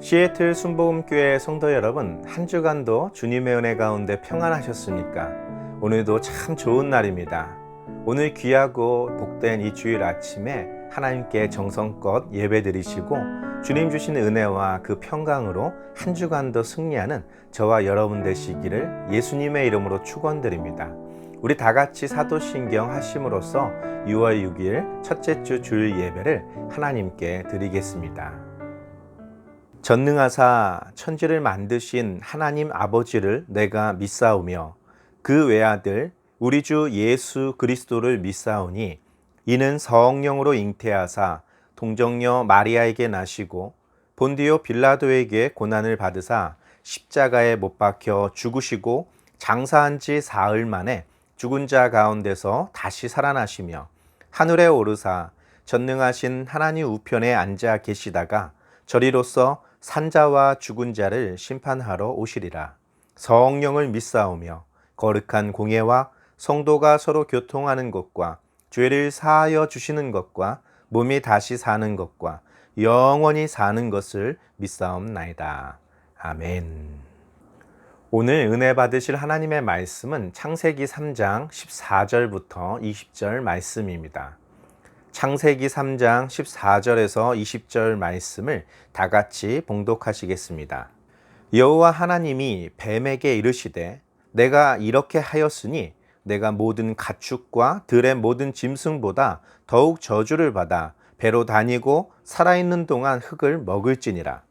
시애틀 순복음교회 성도 여러분, 한 주간도 주님의 은혜 가운데 평안하셨습니까? 오늘도 참 좋은 날입니다. 오늘 귀하고 복된 이 주일 아침에 하나님께 정성껏 예배드리시고 주님 주신 은혜와 그 평강으로 한 주간도 승리하는 저와 여러분 되시기를 예수님의 이름으로 축원드립니다. 우리 다 같이 사도신경 하심으로써 6월 6일 첫째 주 주일 예배를 하나님께 드리겠습니다. 전능하사 천지를 만드신 하나님 아버지를 내가 믿사오며 그 외아들 우리 주 예수 그리스도를 믿사오니 이는 성령으로 잉태하사 동정녀 마리아에게 나시고 본디오 빌라도에게 고난을 받으사 십자가에 못 박혀 죽으시고 장사한 지 사흘 만에 죽은 자 가운데서 다시 살아나시며 하늘에 오르사 전능하신 하나님 우편에 앉아 계시다가 저리로서 산자와 죽은 자를 심판하러 오시리라. 성령을 믿사오며 거룩한 공예와 성도가 서로 교통하는 것과 죄를 사하여 주시는 것과 몸이 다시 사는 것과 영원히 사는 것을 믿사옵나이다. 아멘. 오늘 은혜 받으실 하나님의 말씀은 창세기 3장 14절부터 20절 말씀입니다. 창세기 3장 14절에서 20절 말씀을 다 같이 봉독하시겠습니다. 여호와 하나님이 뱀에게 이르시되 내가 이렇게 하였으니 내가 모든 가축과 들의 모든 짐승보다 더욱 저주를 받아 배로 다니고 살아있는 동안 흙을 먹을지니라.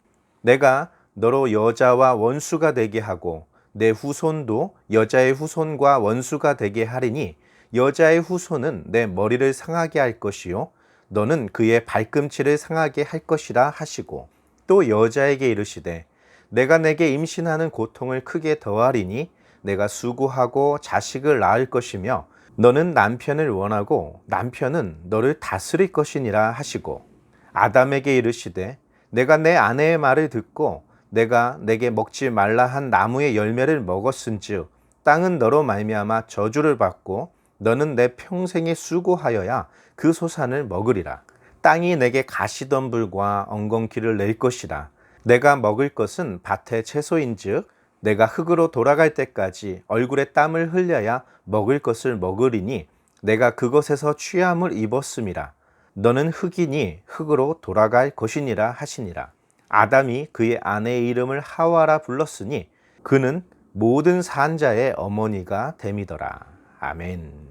내가 너로 여자와 원수가 되게 하고 내 후손도 여자의 후손과 원수가 되게 하리니 여자의 후손은 내 머리를 상하게 할 것이요 너는 그의 발꿈치를 상하게 할 것이라 하시고 또 여자에게 이르시되 내가 내게 임신하는 고통을 크게 더하리니 내가 수고하고 자식을 낳을 것이며 너는 남편을 원하고 남편은 너를 다스릴 것이니라 하시고 아담에게 이르시되 내가 내 아내의 말을 듣고 내가 내게 먹지 말라 한 나무의 열매를 먹었은즉 땅은 너로 말미암아 저주를 받고 너는 내 평생에 수고하여야 그 소산을 먹으리라. 땅이 내게 가시덤불과 엉겅퀴를 낼 것이라. 내가 먹을 것은 밭의 채소인즉 내가 흙으로 돌아갈 때까지 얼굴에 땀을 흘려야 먹을 것을 먹으리니 내가 그것에서 취함을 입었음이라. 너는 흙이니 흙으로 돌아갈 것이니라 하시니라. 아담이 그의 아내의 이름을 하와라 불렀으니 그는 모든 산자의 어머니가 됨이더라. 아멘.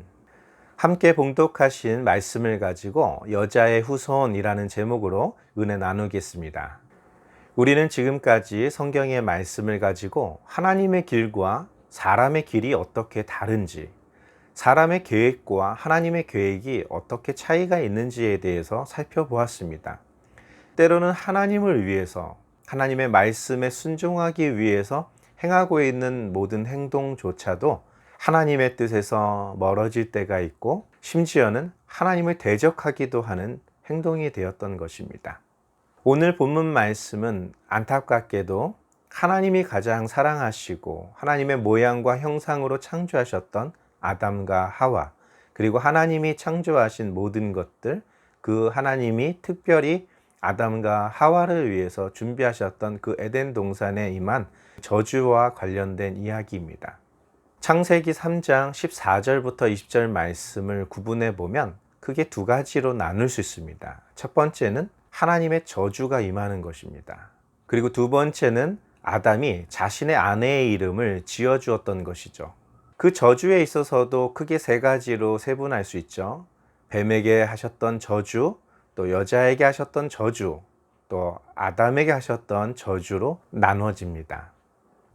함께 봉독하신 말씀을 가지고 여자의 후손이라는 제목으로 은혜 나누겠습니다. 우리는 지금까지 성경의 말씀을 가지고 하나님의 길과 사람의 길이 어떻게 다른지, 사람의 계획과 하나님의 계획이 어떻게 차이가 있는지에 대해서 살펴보았습니다. 때로는 하나님을 위해서, 하나님의 말씀에 순종하기 위해서 행하고 있는 모든 행동조차도 하나님의 뜻에서 멀어질 때가 있고 심지어는 하나님을 대적하기도 하는 행동이 되었던 것입니다. 오늘 본문 말씀은 안타깝게도 하나님이 가장 사랑하시고 하나님의 모양과 형상으로 창조하셨던 아담과 하와, 그리고 하나님이 창조하신 모든 것들, 그 하나님이 특별히 아담과 하와를 위해서 준비하셨던 그 에덴 동산에 임한 저주와 관련된 이야기입니다. 창세기 3장 14절부터 20절 말씀을 구분해 보면 크게 두 가지로 나눌 수 있습니다. 첫 번째는 하나님의 저주가 임하는 것입니다. 그리고 두 번째는 아담이 자신의 아내의 이름을 지어주었던 것이죠. 그 저주에 있어서도 크게 세 가지로 세분할 수 있죠. 뱀에게 하셨던 저주, 또 여자에게 하셨던 저주, 또 아담에게 하셨던 저주로 나눠집니다.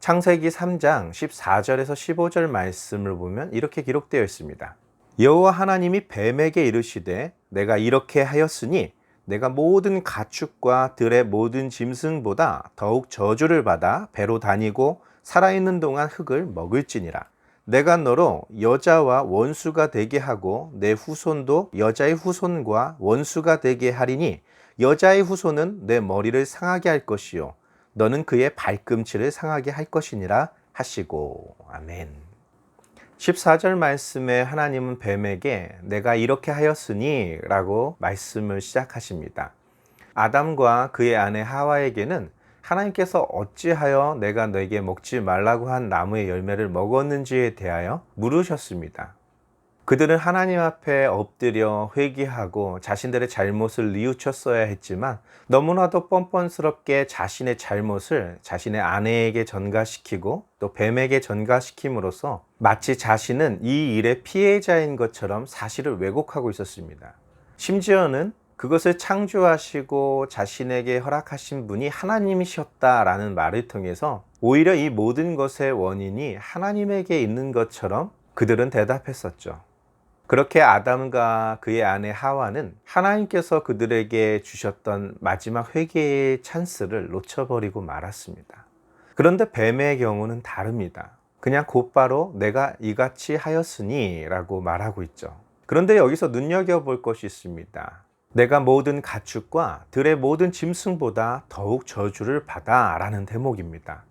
창세기 3장 14절에서 15절 말씀을 보면 이렇게 기록되어 있습니다. 여호와 하나님이 뱀에게 이르시되 내가 이렇게 하였으니 내가 모든 가축과 들의 모든 짐승보다 더욱 저주를 받아 배로 다니고 살아있는 동안 흙을 먹을지니라. 내가 너로 여자와 원수가 되게 하고 내 후손도 여자의 후손과 원수가 되게 하리니 여자의 후손은 내 머리를 상하게 할 것이요 너는 그의 발꿈치를 상하게 할 것이니라 하시고. 아멘. 14절 말씀에 하나님은 뱀에게 내가 이렇게 하였으니 라고 말씀을 시작하십니다. 아담과 그의 아내 하와에게는 하나님께서 어찌하여 내가 너에게 먹지 말라고 한 나무의 열매를 먹었는지에 대하여 물으셨습니다. 그들은 하나님 앞에 엎드려 회개하고 자신들의 잘못을 뉘우쳤어야 했지만 너무나도 뻔뻔스럽게 자신의 잘못을 자신의 아내에게 전가시키고 또 뱀에게 전가시킴으로써 마치 자신은 이 일의 피해자인 것처럼 사실을 왜곡하고 있었습니다. 심지어는 그것을 창조하시고 자신에게 허락하신 분이 하나님이셨다라는 말을 통해서 오히려 이 모든 것의 원인이 하나님에게 있는 것처럼 그들은 대답했었죠. 그렇게 아담과 그의 아내 하와는 하나님께서 그들에게 주셨던 마지막 회개의 찬스를 놓쳐버리고 말았습니다. 그런데 뱀의 경우는 다릅니다. 그냥 곧바로 내가 이같이 하였으니 라고 말하고 있죠. 그런데 여기서 눈여겨볼 것이 있습니다. 내가 모든 가축과 들의 모든 짐승보다 더욱 저주를 받아 라는 대목입니다.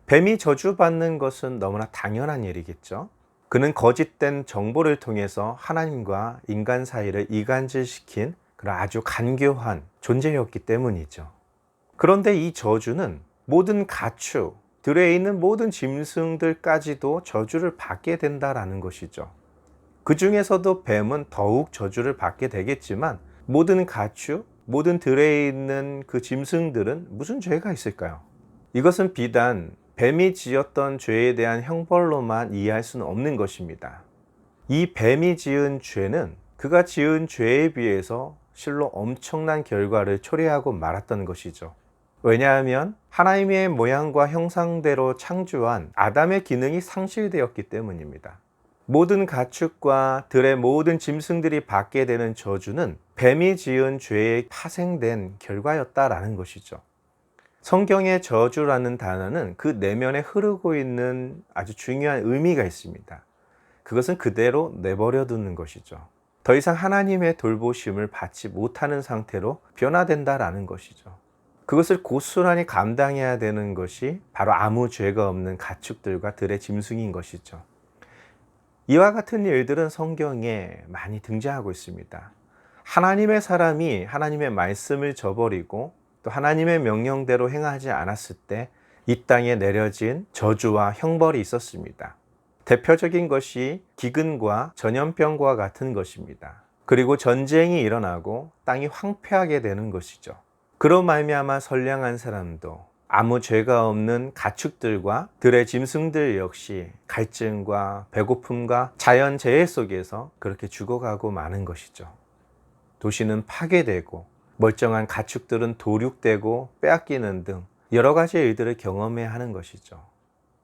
뱀이 저주받는 것은 너무나 당연한 일이겠죠. 그는 거짓된 정보를 통해서 하나님과 인간 사이를 이간질시킨 그런 아주 간교한 존재였기 때문이죠. 그런데 이 저주는 모든 가축, 들에 있는 모든 짐승들까지도 저주를 받게 된다라는 것이죠. 그 중에서도 뱀은 더욱 저주를 받게 되겠지만 모든 가축, 모든 들에 있는 그 짐승들은 무슨 죄가 있을까요? 이것은 비단 뱀이 지었던 죄에 대한 형벌로만 이해할 수는 없는 것입니다. 이 뱀이 지은 죄는 그가 지은 죄에 비해서 실로 엄청난 결과를 초래하고 말았던 것이죠. 왜냐하면 하나님의 모양과 형상대로 창조한 아담의 기능이 상실되었기 때문입니다. 모든 가축과 들의 모든 짐승들이 받게 되는 저주는 뱀이 지은 죄에 파생된 결과였다라는 것이죠. 성경의 저주라는 단어는 그 내면에 흐르고 있는 아주 중요한 의미가 있습니다. 그것은 그대로 내버려 두는 것이죠. 더 이상 하나님의 돌보심을 받지 못하는 상태로 변화된다라는 것이죠. 그것을 고스란히 감당해야 되는 것이 바로 아무 죄가 없는 가축들과 들의 짐승인 것이죠. 이와 같은 일들은 성경에 많이 등장하고 있습니다. 하나님의 사람이 하나님의 말씀을 저버리고 또 하나님의 명령대로 행하지 않았을 때 이 땅에 내려진 저주와 형벌이 있었습니다. 대표적인 것이 기근과 전염병과 같은 것입니다. 그리고 전쟁이 일어나고 땅이 황폐하게 되는 것이죠. 그로 말미암아 선량한 사람도 아무 죄가 없는 가축들과 들의 짐승들 역시 갈증과 배고픔과 자연재해 속에서 그렇게 죽어가고 마는 것이죠. 도시는 파괴되고 멀쩡한 가축들은 도륙되고 빼앗기는 등 여러 가지 일들을 경험해야 하는 것이죠.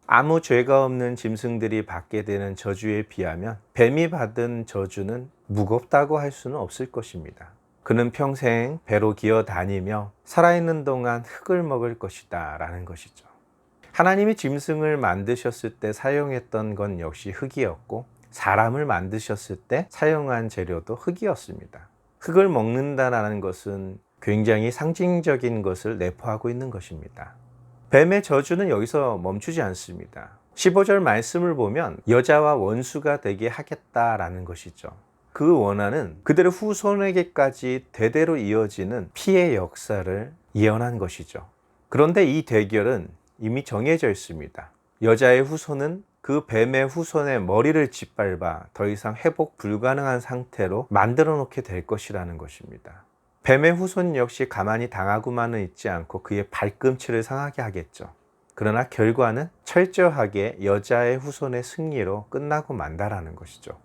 아무 죄가 없는 짐승들이 받게 되는 저주에 비하면 뱀이 받은 저주는 무겁다고 할 수는 없을 것입니다. 그는 평생 배로 기어 다니며 살아있는 동안 흙을 먹을 것이다 라는 것이죠. 하나님이 짐승을 만드셨을 때 사용했던 건 역시 흙이었고 사람을 만드셨을 때 사용한 재료도 흙이었습니다. 흙을 먹는다라는 것은 굉장히 상징적인 것을 내포하고 있는 것입니다. 뱀의 저주는 여기서 멈추지 않습니다. 15절 말씀을 보면 여자와 원수가 되게 하겠다라는 것이죠. 그 원한은 그들의 후손에게까지 대대로 이어지는 피해 역사를 예언한 것이죠. 그런데 이 대결은 이미 정해져 있습니다. 여자의 후손은 그 뱀의 후손의 머리를 짓밟아 더 이상 회복 불가능한 상태로 만들어 놓게 될 것이라는 것입니다. 뱀의 후손 역시 가만히 당하고만은 있지 않고 그의 발꿈치를 상하게 하겠죠. 그러나 결과는 철저하게 여자의 후손의 승리로 끝나고 만다라는 것이죠.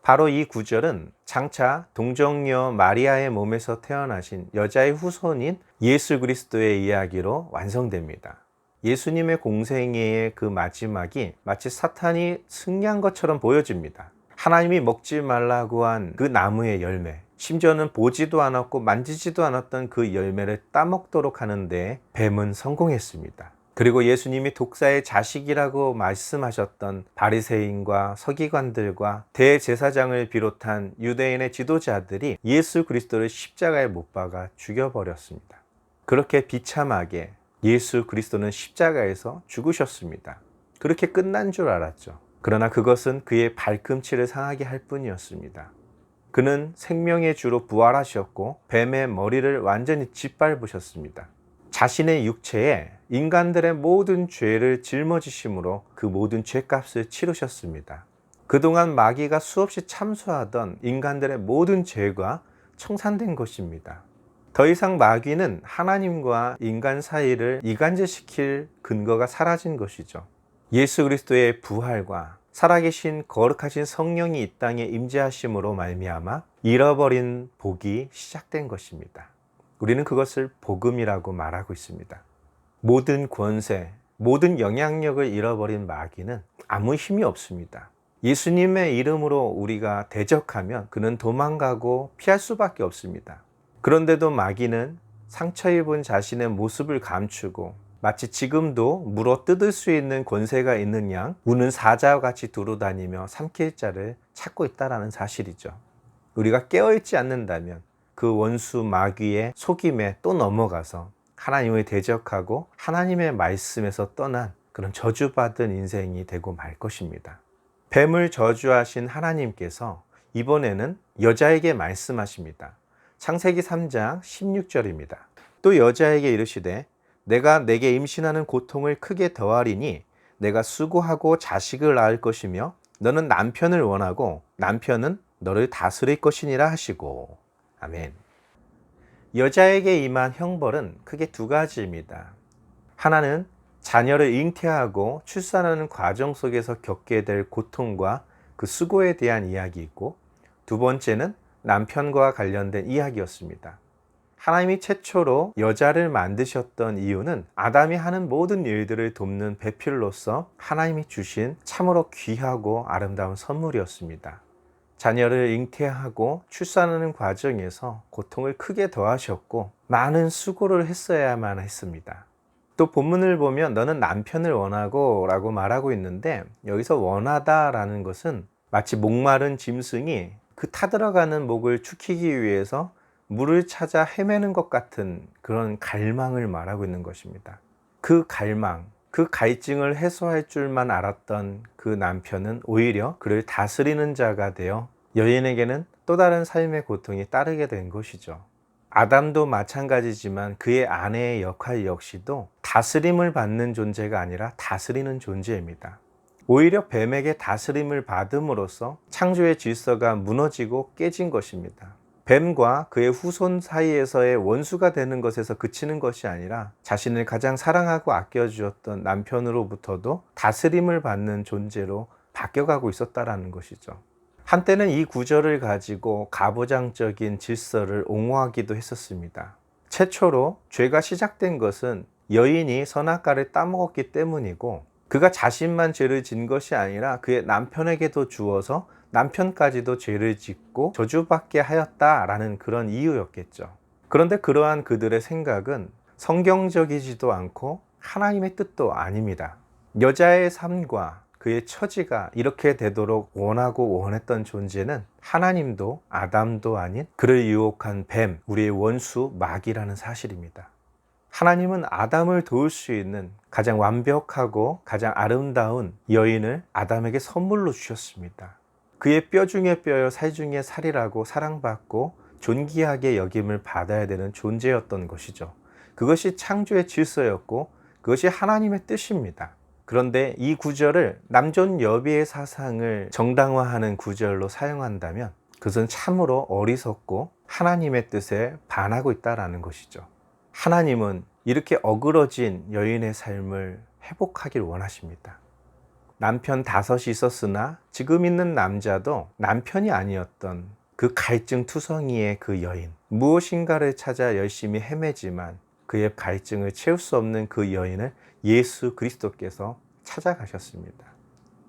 바로 이 구절은 장차 동정녀 마리아의 몸에서 태어나신 여자의 후손인 예수 그리스도의 이야기로 완성됩니다. 예수님의 공생애의 그 마지막이 마치 사탄이 승리한 것처럼 보여집니다. 하나님이 먹지 말라고 한 그 나무의 열매, 심지어는 보지도 않았고 만지지도 않았던 그 열매를 따먹도록 하는데 뱀은 성공했습니다. 그리고 예수님이 독사의 자식이라고 말씀하셨던 바리새인과 서기관들과 대제사장을 비롯한 유대인의 지도자들이 예수 그리스도를 십자가에 못 박아 죽여버렸습니다. 그렇게 비참하게 예수 그리스도는 십자가에서 죽으셨습니다. 그렇게 끝난 줄 알았죠. 그러나 그것은 그의 발꿈치를 상하게 할 뿐이었습니다. 그는 생명의 주로 부활하셨고 뱀의 머리를 완전히 짓밟으셨습니다. 자신의 육체에 인간들의 모든 죄를 짊어지심으로 그 모든 죄값을 치르셨습니다. 그동안 마귀가 수없이 참수하던 인간들의 모든 죄가 청산된 것입니다. 더 이상 마귀는 하나님과 인간 사이를 이간질시킬 근거가 사라진 것이죠. 예수 그리스도의 부활과 살아계신 거룩하신 성령이 이 땅에 임재하심으로 말미암아 잃어버린 복이 시작된 것입니다. 우리는 그것을 복음이라고 말하고 있습니다. 모든 권세, 모든 영향력을 잃어버린 마귀는 아무 힘이 없습니다. 예수님의 이름으로 우리가 대적하면 그는 도망가고 피할 수밖에 없습니다. 그런데도 마귀는 상처 입은 자신의 모습을 감추고 마치 지금도 물어 뜯을 수 있는 권세가 있는 양 우는 사자와 같이 두루다니며 삼킬 자를 찾고 있다는 사실이죠. 우리가 깨어있지 않는다면 그 원수 마귀의 속임에 또 넘어가서 하나님을 대적하고 하나님의 말씀에서 떠난 그런 저주받은 인생이 되고 말 것입니다. 뱀을 저주하신 하나님께서 이번에는 여자에게 말씀하십니다. 창세기 3장 16절입니다. 또 여자에게 이르시되 내가 내게 임신하는 고통을 크게 더하리니 내가 수고하고 자식을 낳을 것이며 너는 남편을 원하고 남편은 너를 다스릴 것이니라 하시고. 아멘. 여자에게 임한 형벌은 크게 두 가지입니다. 하나는 자녀를 잉태하고 출산하는 과정 속에서 겪게 될 고통과 그 수고에 대한 이야기이고, 두 번째는 남편과 관련된 이야기였습니다. 하나님이 최초로 여자를 만드셨던 이유는 아담이 하는 모든 일들을 돕는 배필로서 하나님이 주신 참으로 귀하고 아름다운 선물이었습니다. 자녀를 잉태하고 출산하는 과정에서 고통을 크게 더하셨고 많은 수고를 했어야만 했습니다. 또 본문을 보면 너는 남편을 원하고 라고 말하고 있는데, 여기서 원하다 라는 것은 마치 목마른 짐승이 그 타들어가는 목을 축히기 위해서 물을 찾아 헤매는 것 같은 그런 갈망을 말하고 있는 것입니다. 그 갈망, 그 갈증을 해소할 줄만 알았던 그 남편은 오히려 그를 다스리는 자가 되어 여인에게는 또 다른 삶의 고통이 따르게 된 것이죠. 아담도 마찬가지지만 그의 아내의 역할 역시도 다스림을 받는 존재가 아니라 다스리는 존재입니다. 오히려 뱀에게 다스림을 받음으로써 창조의 질서가 무너지고 깨진 것입니다. 뱀과 그의 후손 사이에서의 원수가 되는 것에서 그치는 것이 아니라 자신을 가장 사랑하고 아껴주었던 남편으로부터도 다스림을 받는 존재로 바뀌어가고 있었다는 것이죠. 한때는 이 구절을 가지고 가부장적인 질서를 옹호하기도 했었습니다. 최초로 죄가 시작된 것은 여인이 선악과를 따먹었기 때문이고, 그가 자신만 죄를 진 것이 아니라 그의 남편에게도 주어서 남편까지도 죄를 짓고 저주받게 하였다라는 그런 이유였겠죠. 그런데 그러한 그들의 생각은 성경적이지도 않고 하나님의 뜻도 아닙니다. 여자의 삶과 그의 처지가 이렇게 되도록 원하고 원했던 존재는 하나님도 아담도 아닌 그를 유혹한 뱀, 우리의 원수 마귀라는 사실입니다. 하나님은 아담을 도울 수 있는 가장 완벽하고 가장 아름다운 여인을 아담에게 선물로 주셨습니다. 그의 뼈 중에 뼈요 살 중에 살이라고 사랑받고 존귀하게 여김을 받아야 되는 존재였던 것이죠. 그것이 창조의 질서였고 그것이 하나님의 뜻입니다. 그런데 이 구절을 남존 여비의 사상을 정당화하는 구절로 사용한다면 그것은 참으로 어리석고 하나님의 뜻에 반하고 있다는 것이죠. 하나님은 이렇게 어그러진 여인의 삶을 회복하길 원하십니다. 남편 5이 있었으나 지금 있는 남자도 남편이 아니었던 그 갈증투성이의 그 여인, 무엇인가를 찾아 열심히 헤매지만 그의 갈증을 채울 수 없는 그 여인을 예수 그리스도께서 찾아가셨습니다.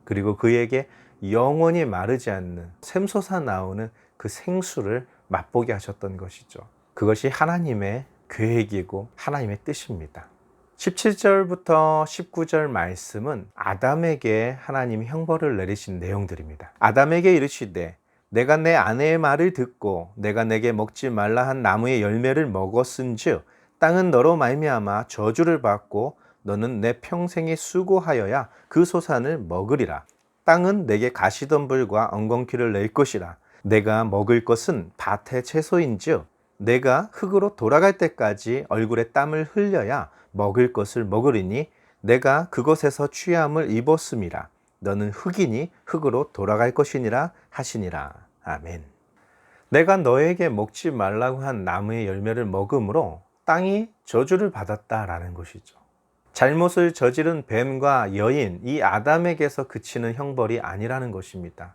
그리고 그에게 영원히 마르지 않는 샘솟아 나오는 그 생수를 맛보게 하셨던 것이죠. 그것이 하나님의 계획이고 하나님의 뜻입니다. 17절부터 19절 말씀은 아담에게 하나님이 형벌을 내리신 내용들입니다. 아담에게 이르시되 내가 내 아내의 말을 듣고 내가 내게 먹지 말라 한 나무의 열매를 먹었은즉 땅은 너로 말미암아 저주를 받고 너는 내 평생에 수고하여야 그 소산을 먹으리라. 땅은 내게 가시덤불과 엉겅퀴를 낼 것이라. 내가 먹을 것은 밭의 채소인즉 내가 흙으로 돌아갈 때까지 얼굴에 땀을 흘려야 먹을 것을 먹으리니 내가 그것에서 취함을 입었음이라. 너는 흙이니 흙으로 돌아갈 것이니라 하시니라. 아멘. 내가 너에게 먹지 말라고 한 나무의 열매를 먹음으로 땅이 저주를 받았다라는 것이죠. 잘못을 저지른 뱀과 여인, 이 아담에게서 그치는 형벌이 아니라는 것입니다.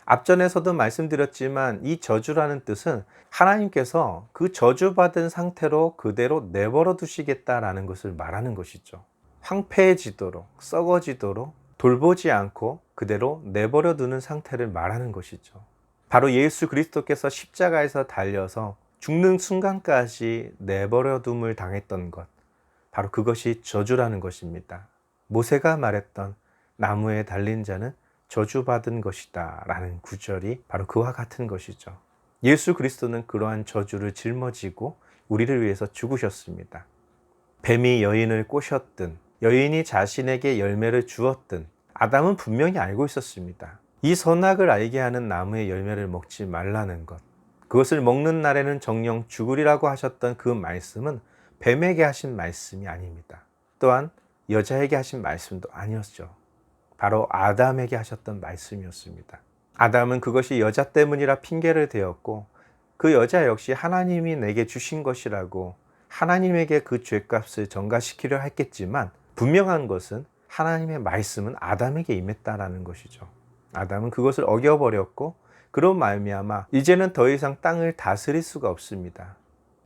앞전에서도 말씀드렸지만 이 저주라는 뜻은 하나님께서 그 저주받은 상태로 그대로 내버려 두시겠다라는 것을 말하는 것이죠. 황폐해지도록, 썩어지도록 돌보지 않고 그대로 내버려 두는 상태를 말하는 것이죠. 바로 예수 그리스도께서 십자가에서 달려서 죽는 순간까지 내버려 둠을 당했던 것, 바로 그것이 저주라는 것입니다. 모세가 말했던 나무에 달린 자는 저주받은 것이다 라는 구절이 바로 그와 같은 것이죠. 예수 그리스도는 그러한 저주를 짊어지고 우리를 위해서 죽으셨습니다. 뱀이 여인을 꼬셨든 여인이 자신에게 열매를 주었든 아담은 분명히 알고 있었습니다. 이 선악을 알게 하는 나무의 열매를 먹지 말라는 것, 그것을 먹는 날에는 정령 죽으리라고 하셨던 그 말씀은 뱀에게 하신 말씀이 아닙니다. 또한 여자에게 하신 말씀도 아니었죠. 바로 아담에게 하셨던 말씀이었습니다. 아담은 그것이 여자 때문이라 핑계를 대었고 그 여자 역시 하나님이 내게 주신 것이라고 하나님에게 그 죄값을 전가시키려 했겠지만 분명한 것은 하나님의 말씀은 아담에게 임했다라는 것이죠. 아담은 그것을 어겨버렸고 그로 말미암아 이제는 더 이상 땅을 다스릴 수가 없습니다.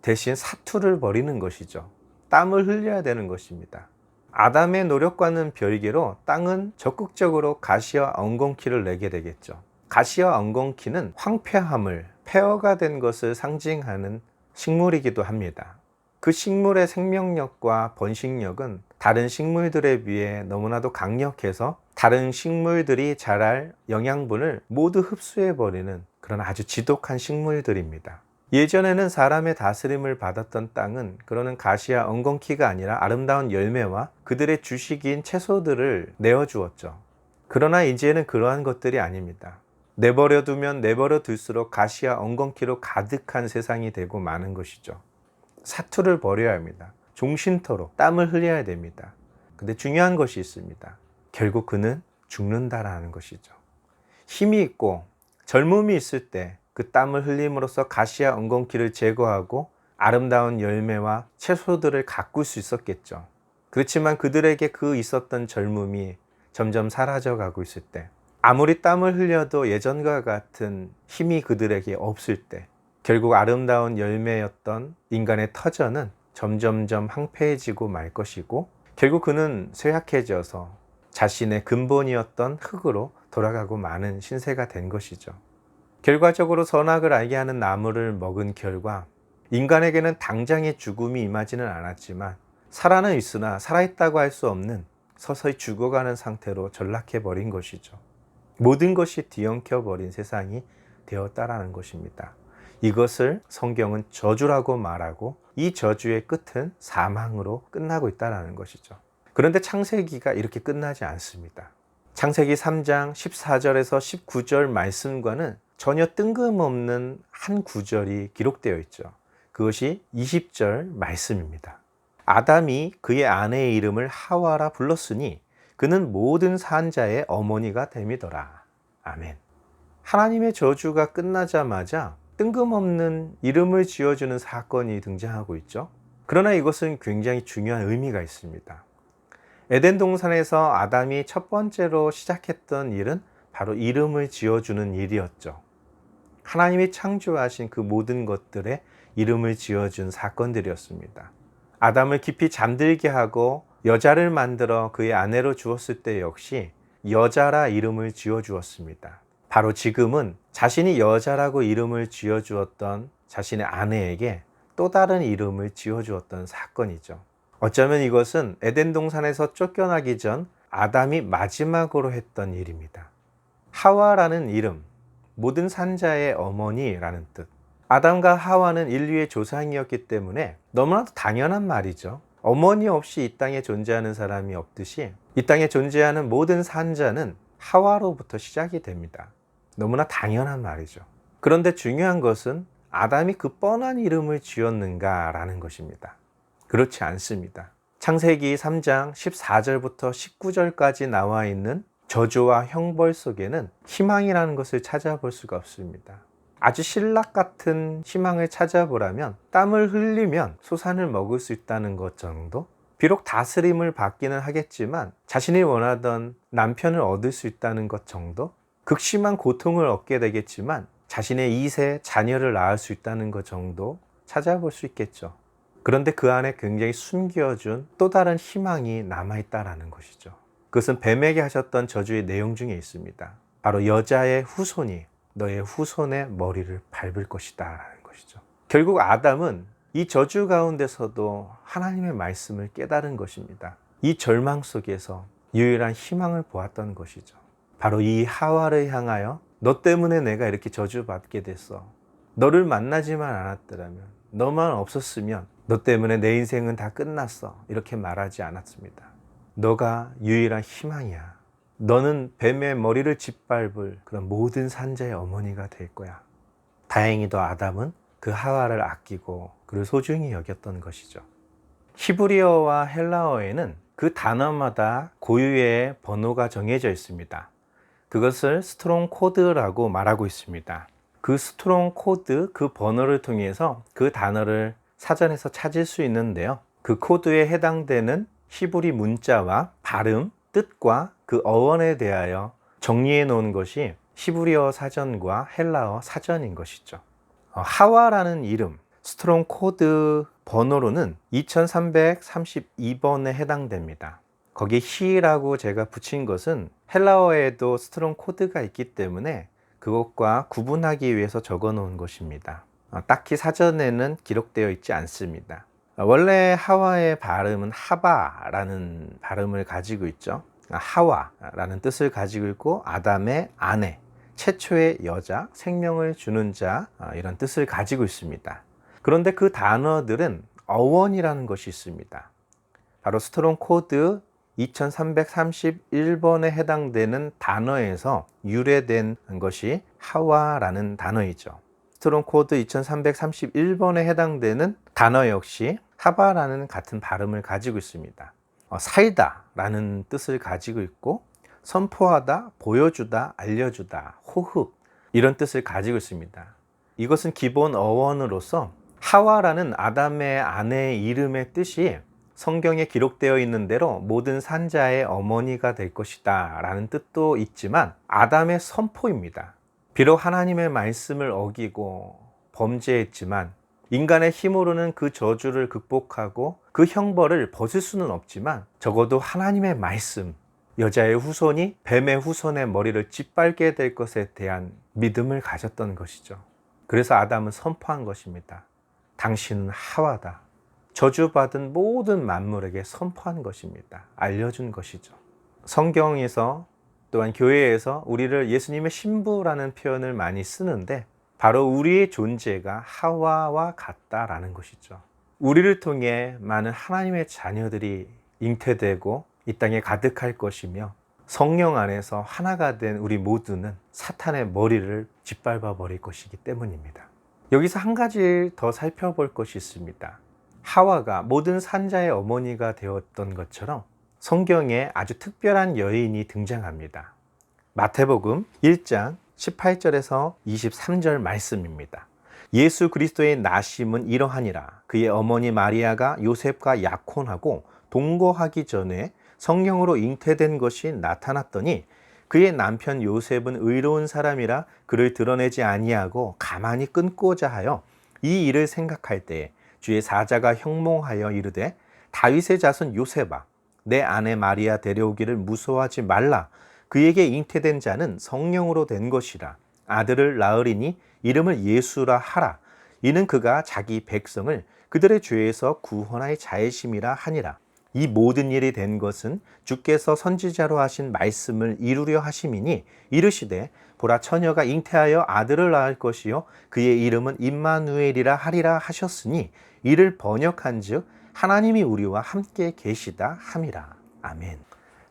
대신 사투를 벌이는 것이죠. 땀을 흘려야 되는 것입니다. 아담의 노력과는 별개로 땅은 적극적으로 가시와 엉겅퀴를 내게 되겠죠. 가시와 엉겅퀴는 황폐함을, 폐허가 된 것을 상징하는 식물이기도 합니다. 그 식물의 생명력과 번식력은 다른 식물들에 비해 너무나도 강력해서 다른 식물들이 자랄 영양분을 모두 흡수해버리는 그런 아주 지독한 식물들입니다. 예전에는 사람의 다스림을 받았던 땅은 그러는 가시와 엉겅퀴가 아니라 아름다운 열매와 그들의 주식인 채소들을 내어주었죠. 그러나 이제는 그러한 것들이 아닙니다. 내버려 두면 내버려 둘수록 가시와 엉겅퀴로 가득한 세상이 되고 마는 것이죠. 사투를 벌여야 합니다. 종신토록 땀을 흘려야 됩니다. 근데 중요한 것이 있습니다. 결국 그는 죽는다라는 것이죠. 힘이 있고 젊음이 있을 때 그 땀을 흘림으로써 가시와 엉겅퀴를 제거하고 아름다운 열매와 채소들을 가꿀 수 있었겠죠. 그렇지만 그들에게 그 있었던 젊음이 점점 사라져 가고 있을 때, 아무리 땀을 흘려도 예전과 같은 힘이 그들에게 없을 때, 결국 아름다운 열매였던 인간의 터전은 점점점 황폐해지고 말 것이고 결국 그는 쇠약해져서 자신의 근본이었던 흙으로 돌아가고 마는 신세가 된 것이죠. 결과적으로 선악을 알게 하는 나무를 먹은 결과 인간에게는 당장의 죽음이 임하지는 않았지만 살아는 있으나 살아있다고 할 수 없는 서서히 죽어가는 상태로 전락해버린 것이죠. 모든 것이 뒤엉켜버린 세상이 되었다라는 것입니다. 이것을 성경은 저주라고 말하고 이 저주의 끝은 사망으로 끝나고 있다는 것이죠. 그런데 창세기가 이렇게 끝나지 않습니다. 창세기 3장 14절에서 19절 말씀과는 전혀 뜬금없는 한 구절이 기록되어 있죠. 그것이 20절 말씀입니다. 아담이 그의 아내의 이름을 하와라 불렀으니 그는 모든 산자의 어머니가 됨이더라. 아멘. 하나님의 저주가 끝나자마자 뜬금없는 이름을 지어주는 사건이 등장하고 있죠. 그러나 이것은 굉장히 중요한 의미가 있습니다. 에덴 동산에서 아담이 첫 번째로 시작했던 일은 바로 이름을 지어주는 일이었죠. 하나님이 창조하신 그 모든 것들에 이름을 지어준 사건들이었습니다. 아담을 깊이 잠들게 하고 여자를 만들어 그의 아내로 주었을 때 역시 여자라 이름을 지어주었습니다. 바로 지금은 자신이 여자라고 이름을 지어주었던 자신의 아내에게 또 다른 이름을 지어주었던 사건이죠. 어쩌면 이것은 에덴 동산에서 쫓겨나기 전 아담이 마지막으로 했던 일입니다. 하와라는 이름, 모든 산자의 어머니라는 뜻. 아담과 하와는 인류의 조상이었기 때문에 너무나도 당연한 말이죠. 어머니 없이 이 땅에 존재하는 사람이 없듯이 이 땅에 존재하는 모든 산자는 하와로부터 시작이 됩니다. 너무나 당연한 말이죠. 그런데 중요한 것은 아담이 그 뻔한 이름을 지었는가라는 것입니다. 그렇지 않습니다. 창세기 3장 14절부터 19절까지 나와 있는 저주와 형벌 속에는 희망이라는 것을 찾아볼 수가 없습니다. 아주 신락 같은 희망을 찾아보라면 땀을 흘리면 소산을 먹을 수 있다는 것 정도? 비록 다스림을 받기는 하겠지만 자신이 원하던 남편을 얻을 수 있다는 것 정도? 극심한 고통을 얻게 되겠지만 자신의 2세 자녀를 낳을 수 있다는 것 정도 찾아볼 수 있겠죠. 그런데 그 안에 굉장히 숨겨준 또 다른 희망이 남아있다는 것이죠. 그것은 뱀에게 하셨던 저주의 내용 중에 있습니다. 바로 여자의 후손이 너의 후손의 머리를 밟을 것이다 라는 것이죠. 결국 아담은 이 저주 가운데서도 하나님의 말씀을 깨달은 것입니다. 이 절망 속에서 유일한 희망을 보았던 것이죠. 바로 이 하와를 향하여 너 때문에 내가 이렇게 저주받게 됐어. 너를 만나지만 않았더라면, 너만 없었으면 너 때문에 내 인생은 다 끝났어. 이렇게 말하지 않았습니다. 너가 유일한 희망이야. 너는 뱀의 머리를 짓밟을 그런 모든 산자의 어머니가 될 거야. 다행히도 아담은 그 하와를 아끼고 그를 소중히 여겼던 것이죠. 히브리어와 헬라어에는 그 단어마다 고유의 번호가 정해져 있습니다. 그것을 스트롱 코드라고 말하고 있습니다. 그 스트롱 코드, 그 번호를 통해서 그 단어를 사전에서 찾을 수 있는데요. 그 코드에 해당되는 히브리 문자와 발음, 뜻과 그 어원에 대하여 정리해 놓은 것이 히브리어 사전과 헬라어 사전인 것이죠. 하와라는 이름, 스트롱 코드 번호로는 2332번에 해당됩니다. 거기에 히라고 제가 붙인 것은 헬라어에도 스트롱 코드가 있기 때문에 그것과 구분하기 위해서 적어 놓은 것입니다. 딱히 사전에는 기록되어 있지 않습니다. 원래 하와의 발음은 하바라는 발음을 가지고 있죠. 하와라는 뜻을 가지고 있고 아담의 아내, 최초의 여자, 생명을 주는 자, 이런 뜻을 가지고 있습니다. 그런데 그 단어들은 어원이라는 것이 있습니다. 바로 스트롱 코드 2331번에 해당되는 단어에서 유래된 것이 하와라는 단어이죠. 스트롱 코드 2331번에 해당되는 단어 역시 하바라는 같은 발음을 가지고 있습니다. 살다 라는 뜻을 가지고 있고 선포하다, 보여주다, 알려주다, 호흡 이런 뜻을 가지고 있습니다. 이것은 기본 어원으로서 하와라는 아담의 아내의 이름의 뜻이 성경에 기록되어 있는 대로 모든 산자의 어머니가 될 것이다 라는 뜻도 있지만 아담의 선포입니다. 비록 하나님의 말씀을 어기고 범죄했지만 인간의 힘으로는 그 저주를 극복하고 그 형벌을 벗을 수는 없지만 적어도 하나님의 말씀, 여자의 후손이 뱀의 후손의 머리를 짓밟게 될 것에 대한 믿음을 가졌던 것이죠. 그래서 아담은 선포한 것입니다. 당신은 하와다. 저주받은 모든 만물에게 선포한 것입니다. 알려준 것이죠. 성경에서 또한 교회에서 우리를 예수님의 신부라는 표현을 많이 쓰는데 바로 우리의 존재가 하와와 같다라는 것이죠. 우리를 통해 많은 하나님의 자녀들이 잉태되고 이 땅에 가득할 것이며 성령 안에서 하나가 된 우리 모두는 사탄의 머리를 짓밟아 버릴 것이기 때문입니다. 여기서 한 가지 더 살펴볼 것이 있습니다. 하와가 모든 산자의 어머니가 되었던 것처럼 성경에 아주 특별한 여인이 등장합니다. 마태복음 1장 18절에서 23절 말씀입니다. 예수 그리스도의 나심은 이러하니라. 그의 어머니 마리아가 요셉과 약혼하고 동거하기 전에 성령으로 잉태된 것이 나타났더니 그의 남편 요셉은 의로운 사람이라 그를 드러내지 아니하고 가만히 끊고자 하여 이 일을 생각할 때에 주의 사자가 형몽하여 이르되 다윗의 자손 요셉아 내 아내 마리아 데려오기를 무서워하지 말라. 그에게 잉태된 자는 성령으로 된 것이라. 아들을 낳으리니 이름을 예수라 하라. 이는 그가 자기 백성을 그들의 죄에서 구원할 자의심이라 하니라. 이 모든 일이 된 것은 주께서 선지자로 하신 말씀을 이루려 하심이니 이르시되 보라 처녀가 잉태하여 아들을 낳을 것이요 그의 이름은 임마누엘이라 하리라 하셨으니 이를 번역한즉 하나님이 우리와 함께 계시다 함이라. 아멘.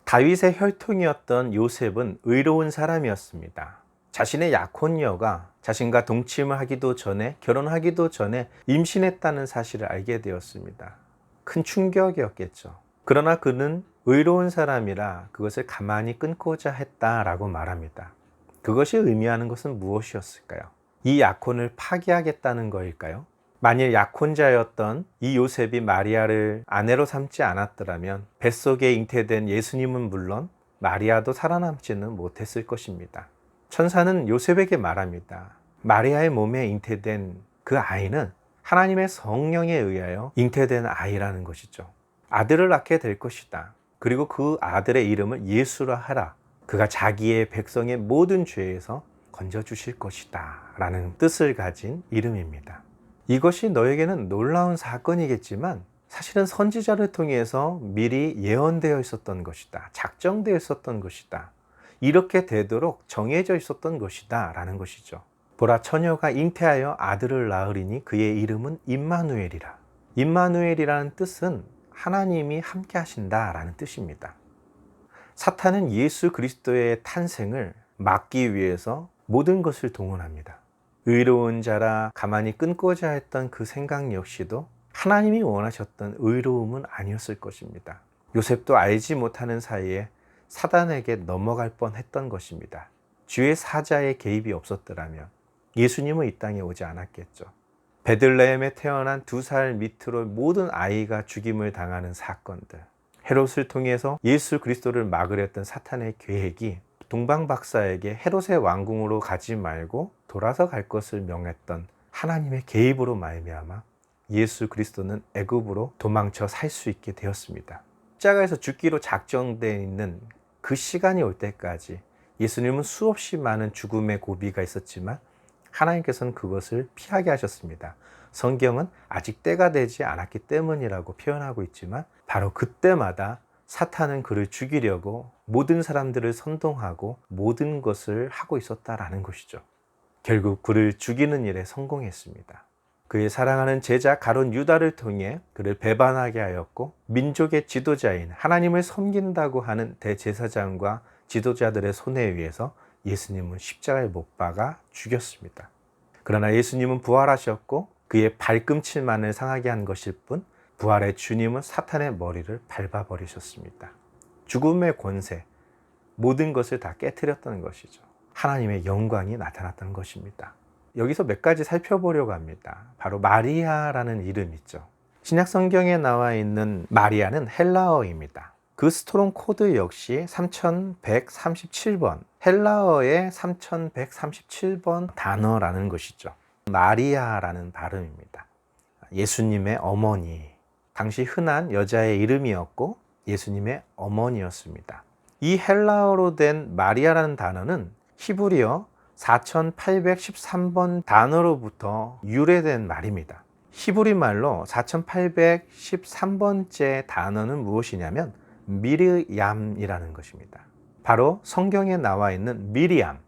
다윗의 혈통이었던 요셉은 의로운 사람이었습니다. 자신의 약혼녀가 자신과 동침을 하기도 전에, 결혼하기도 전에 임신했다는 사실을 알게 되었습니다. 큰 충격이었겠죠. 그러나 그는 의로운 사람이라 그것을 가만히 끊고자 했다라고 말합니다. 그것이 의미하는 것은 무엇이었을까요? 이 약혼을 파기하겠다는 거일까요? 만일 약혼자였던 이 요셉이 마리아를 아내로 삼지 않았더라면 뱃속에 잉태된 예수님은 물론 마리아도 살아남지는 못했을 것입니다. 천사는 요셉에게 말합니다. 마리아의 몸에 잉태된 그 아이는 하나님의 성령에 의하여 잉태된 아이라는 것이죠. 아들을 낳게 될 것이다. 그리고 그 아들의 이름을 예수라 하라. 그가 자기의 백성의 모든 죄에서 건져주실 것이다 라는 뜻을 가진 이름입니다. 이것이 너에게는 놀라운 사건이겠지만 사실은 선지자를 통해서 미리 예언되어 있었던 것이다. 작정되어 있었던 것이다. 이렇게 되도록 정해져 있었던 것이다 라는 것이죠. 보라, 처녀가 잉태하여 아들을 낳으리니 그의 이름은 임마누엘이라. 임마누엘이라는 뜻은 하나님이 함께 하신다 라는 뜻입니다. 사탄은 예수 그리스도의 탄생을 막기 위해서 모든 것을 동원합니다. 의로운 자라 가만히 끊고자 했던 그 생각 역시도 하나님이 원하셨던 의로움은 아니었을 것입니다. 요셉도 알지 못하는 사이에 사단에게 넘어갈 뻔했던 것입니다. 주의 사자의 개입이 없었더라면 예수님은 이 땅에 오지 않았겠죠. 베들레헴에 태어난 2살 밑으로 모든 아이가 죽임을 당하는 사건들, 헤롯을 통해서 예수 그리스도를 막으려던 사탄의 계획이 동방 박사에게 헤롯의 왕궁으로 가지 말고 돌아서 갈 것을 명했던 하나님의 개입으로 말미암아 예수 그리스도는 애굽으로 도망쳐 살 수 있게 되었습니다. 십자가에서 죽기로 작정되어 있는 그 시간이 올 때까지 예수님은 수없이 많은 죽음의 고비가 있었지만 하나님께서는 그것을 피하게 하셨습니다. 성경은 아직 때가 되지 않았기 때문이라고 표현하고 있지만 바로 그때마다 사탄은 그를 죽이려고 모든 사람들을 선동하고 모든 것을 하고 있었다라는 것이죠. 결국 그를 죽이는 일에 성공했습니다. 그의 사랑하는 제자 가룟 유다를 통해 그를 배반하게 하였고 민족의 지도자인 하나님을 섬긴다고 하는 대제사장과 지도자들의 손에 의해서 예수님은 십자가에 못 박아 죽였습니다. 그러나 예수님은 부활하셨고 그의 발꿈치만을 상하게 한 것일 뿐 부활의 주님은 사탄의 머리를 밟아버리셨습니다. 죽음의 권세, 모든 것을 다 깨트렸다는 것이죠. 하나님의 영광이 나타났다는 것입니다. 여기서 몇 가지 살펴보려고 합니다. 바로 마리아라는 이름 있죠. 신약 성경에 나와 있는 마리아는 헬라어입니다. 그 스토론 코드 역시 3137번, 헬라어의 3137번 단어라는 것이죠. 마리아라는 발음입니다. 예수님의 어머니, 당시 흔한 여자의 이름이었고 예수님의 어머니였습니다. 이 헬라어로 된 마리아라는 단어는 히브리어 4813번 단어로부터 유래된 말입니다. 히브리 말로 4813번째 단어는 무엇이냐면 미르얌이라는 것입니다. 바로 성경에 나와 있는 미리암,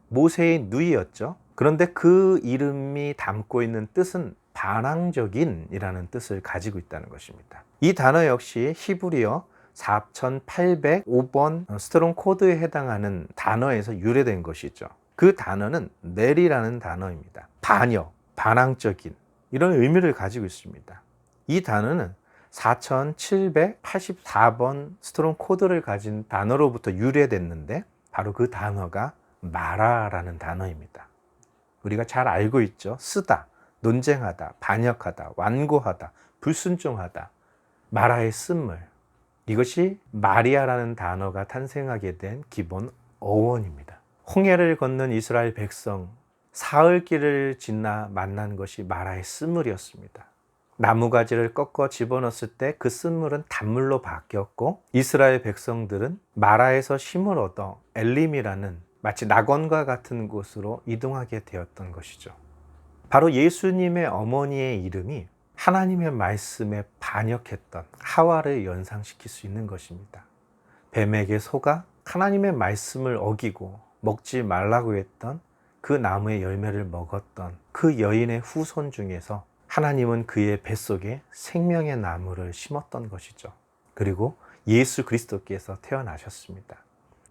모세의 누이였죠. 그런데 그 이름이 담고 있는 뜻은 반항적인이라는 뜻을 가지고 있다는 것입니다. 이 단어 역시 히브리어 4805번 스트롱 코드에 해당하는 단어에서 유래된 것이죠. 그 단어는 넬이라는 단어입니다. 반역, 반항적인 이런 의미를 가지고 있습니다. 이 단어는 4784번 스트롱 코드를 가진 단어로부터 유래됐는데 바로 그 단어가 마라라는 단어입니다. 우리가 잘 알고 있죠. 쓰다, 논쟁하다, 반역하다, 완고하다, 불순종하다, 마라의 쓴물. 이것이 마리아라는 단어가 탄생하게 된 기본 어원입니다. 홍해를 건넌 이스라엘 백성, 사흘길을 지나 만난 것이 마라의 쓴물이었습니다. 나무가지를 꺾어 집어넣었을 때 그 쓴물은 단물로 바뀌었고 이스라엘 백성들은 마라에서 힘을 얻어 엘림이라는 마치 낙원과 같은 곳으로 이동하게 되었던 것이죠. 바로 예수님의 어머니의 이름이 하나님의 말씀에 반역했던 하와를 연상시킬 수 있는 것입니다. 뱀에게 속아 하나님의 말씀을 어기고 먹지 말라고 했던 그 나무의 열매를 먹었던 그 여인의 후손 중에서 하나님은 그의 뱃속에 생명의 나무를 심었던 것이죠. 그리고 예수 그리스도께서 태어나셨습니다.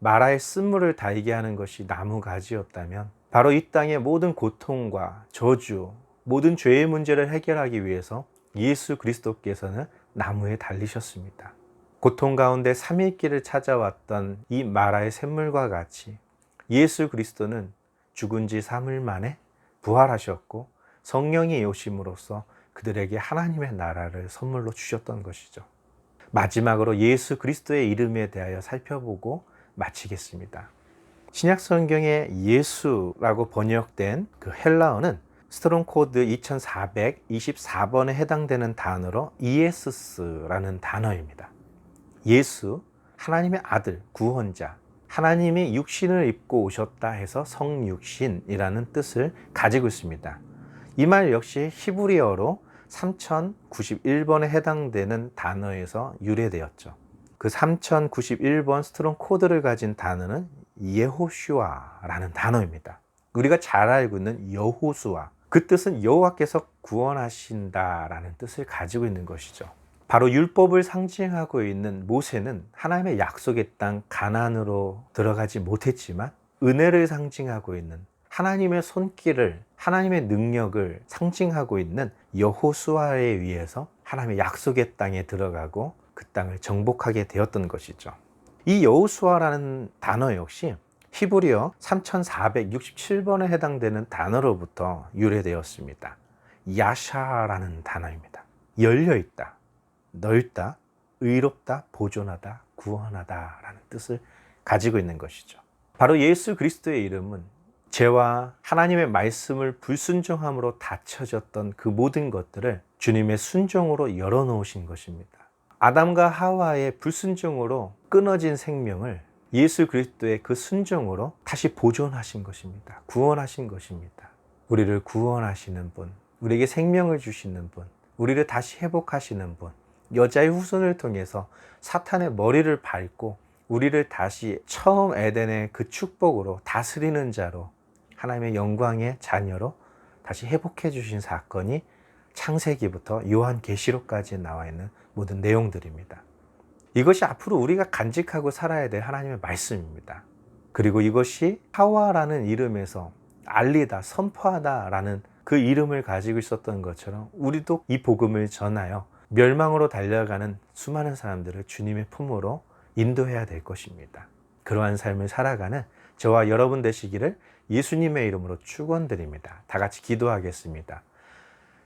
마라의 쓴물을 달게 하는 것이 나무가지였다면 바로 이 땅의 모든 고통과 저주, 모든 죄의 문제를 해결하기 위해서 예수 그리스도께서는 나무에 달리셨습니다. 고통 가운데 3일 길을 찾아왔던 이 마라의 샘물과 같이 예수 그리스도는 죽은 지 3일 만에 부활하셨고 성령이 오심으로써 그들에게 하나님의 나라를 선물로 주셨던 것이죠. 마지막으로 예수 그리스도의 이름에 대하여 살펴보고 마치겠습니다. 신약 성경에 예수라고 번역된 그 헬라어는 스트롱 코드 2424번에 해당되는 단어로 이에스스라는 단어입니다. 예수, 하나님의 아들, 구원자, 하나님이 육신을 입고 오셨다 해서 성육신이라는 뜻을 가지고 있습니다. 이 말 역시 히브리어로 3091번에 해당되는 단어에서 유래되었죠. 그 3091번 스트롱 코드를 가진 단어는 예호슈아라는 단어입니다. 우리가 잘 알고 있는 여호수아, 그 뜻은 여호와께서 구원하신다라는 뜻을 가지고 있는 것이죠. 바로 율법을 상징하고 있는 모세는 하나님의 약속의 땅 가나안으로 들어가지 못했지만 은혜를 상징하고 있는 하나님의 손길을, 하나님의 능력을 상징하고 있는 여호수아에 의해서 하나님의 약속의 땅에 들어가고 그 땅을 정복하게 되었던 것이죠. 이 여호수아라는 단어 역시 히브리어 3467번에 해당되는 단어로부터 유래되었습니다. 야샤라는 단어입니다. 열려있다, 넓다, 의롭다, 보존하다, 구원하다 라는 뜻을 가지고 있는 것이죠. 바로 예수 그리스도의 이름은 죄와 하나님의 말씀을 불순종함으로 닫혀졌던 그 모든 것들을 주님의 순종으로 열어놓으신 것입니다. 아담과 하와의 불순종으로 끊어진 생명을 예수 그리스도의 그 순종으로 다시 보존하신 것입니다. 구원하신 것입니다. 우리를 구원하시는 분, 우리에게 생명을 주시는 분, 우리를 다시 회복하시는 분, 여자의 후손을 통해서 사탄의 머리를 밟고 우리를 다시 처음 에덴의 그 축복으로 다스리는 자로 하나님의 영광의 자녀로 다시 회복해 주신 사건이 창세기부터 요한계시록까지 나와 있는 모든 내용들입니다. 이것이 앞으로 우리가 간직하고 살아야 될 하나님의 말씀입니다. 그리고 이것이 하와라는 이름에서 알리다, 선포하다라는 그 이름을 가지고 있었던 것처럼 우리도 이 복음을 전하여 멸망으로 달려가는 수많은 사람들을 주님의 품으로 인도해야 될 것입니다. 그러한 삶을 살아가는 저와 여러분 되시기를 예수님의 이름으로 축원드립니다. 다 같이 기도하겠습니다.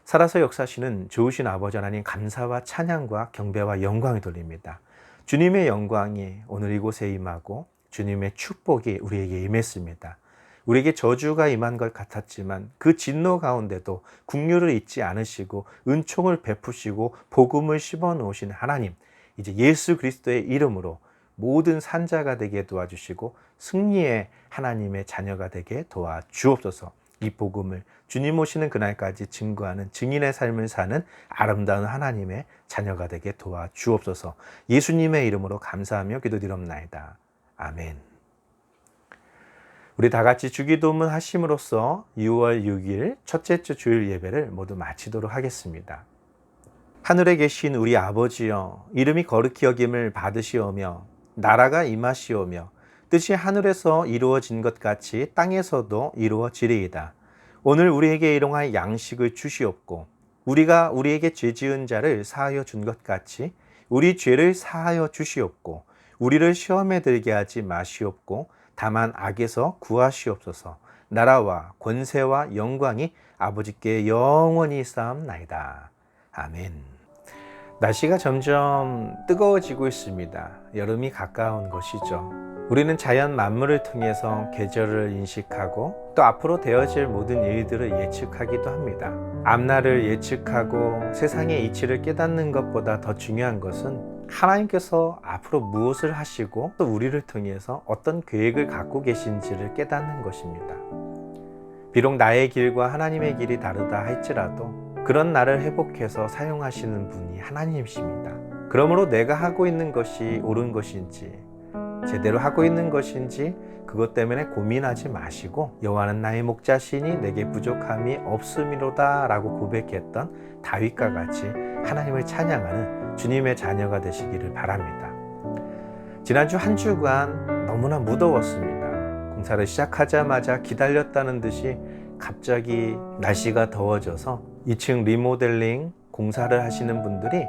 살아서 역사하시는 좋으신 아버지 하나님, 감사와 찬양과 경배와 영광을 돌립니다. 주님의 영광이 오늘 이곳에 임하고 주님의 축복이 우리에게 임했습니다. 우리에게 저주가 임한 것 같았지만 그 진노 가운데도 긍휼을 잊지 않으시고 은총을 베푸시고 복음을 씹어 놓으신 하나님, 이제 예수 그리스도의 이름으로 모든 산자가 되게 도와주시고 승리의 하나님의 자녀가 되게 도와주옵소서. 이 복음을 주님 오시는 그날까지 증거하는 증인의 삶을 사는 아름다운 하나님의 자녀가 되게 도와주옵소서. 예수님의 이름으로 감사하며 기도드립나이다. 아멘. 우리 다 같이 주기도문 하심으로써 6월 6일 첫째 주 주일 예배를 모두 마치도록 하겠습니다. 하늘에 계신 우리 아버지여, 이름이 거룩히 여김을 받으시오며 나라가 임하시오며 뜻이 하늘에서 이루어진 것 같이 땅에서도 이루어지리이다. 오늘 우리에게 일용할 양식을 주시옵고 우리가 우리에게 죄 지은 자를 사하여 준 것 같이 우리 죄를 사하여 주시옵고 우리를 시험에 들게 하지 마시옵고 다만 악에서 구하시옵소서. 나라와 권세와 영광이 아버지께 영원히 쌓옵나이다. 아멘. 날씨가 점점 뜨거워지고 있습니다. 여름이 가까운 것이죠. 우리는 자연 만물을 통해서 계절을 인식하고 또 앞으로 되어질 모든 일들을 예측하기도 합니다. 앞날을 예측하고 세상의 이치를 깨닫는 것보다 더 중요한 것은 하나님께서 앞으로 무엇을 하시고 또 우리를 통해서 어떤 계획을 갖고 계신지를 깨닫는 것입니다. 비록 나의 길과 하나님의 길이 다르다 할지라도 그런 나를 회복해서 사용하시는 분이 하나님이십니다. 그러므로 내가 하고 있는 것이 옳은 것인지 제대로 하고 있는 것인지 그것 때문에 고민하지 마시고 여호와는 나의 목자시니 내게 부족함이 없음이로다 라고 고백했던 다윗과 같이 하나님을 찬양하는 주님의 자녀가 되시기를 바랍니다. 지난주 한 주간 너무나 무더웠습니다. 공사를 시작하자마자 기다렸다는 듯이 갑자기 날씨가 더워져서 2층 리모델링 공사를 하시는 분들이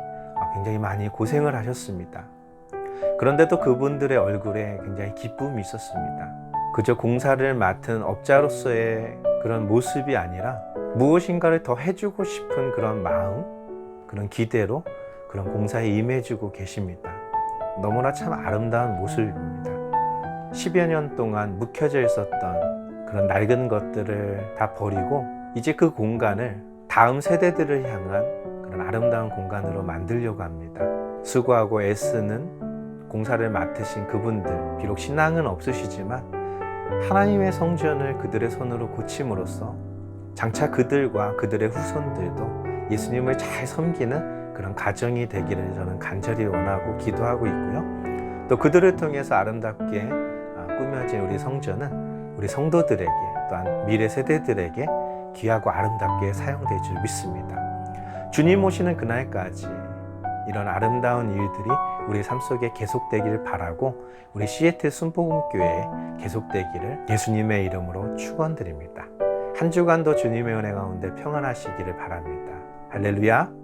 굉장히 많이 고생을 하셨습니다. 그런데도 그분들의 얼굴에 굉장히 기쁨이 있었습니다. 그저 공사를 맡은 업자로서의 그런 모습이 아니라 무엇인가를 더 해주고 싶은 그런 마음, 그런 기대로 그런 공사에 임해주고 계십니다. 너무나 참 아름다운 모습입니다. 10여 년 동안 묵혀져 있었던 그런 낡은 것들을 다 버리고 이제 그 공간을 다음 세대들을 향한 그런 아름다운 공간으로 만들려고 합니다. 수고하고 애쓰는 공사를 맡으신 그분들, 비록 신앙은 없으시지만 하나님의 성전을 그들의 손으로 고침으로써 장차 그들과 그들의 후손들도 예수님을 잘 섬기는 그런 가정이 되기를 저는 간절히 원하고 기도하고 있고요. 또 그들을 통해서 아름답게 꾸며진 우리 성전은 우리 성도들에게 또한 미래 세대들에게 귀하고 아름답게 사용될 줄 믿습니다. 주님 오시는 그날까지 이런 아름다운 일들이 우리 삶 속에 계속되기를 바라고 우리 시애틀 순복음교회에 계속되기를 예수님의 이름으로 축원드립니다. 한 주간도 주님의 은혜 가운데 평안하시기를 바랍니다. 할렐루야.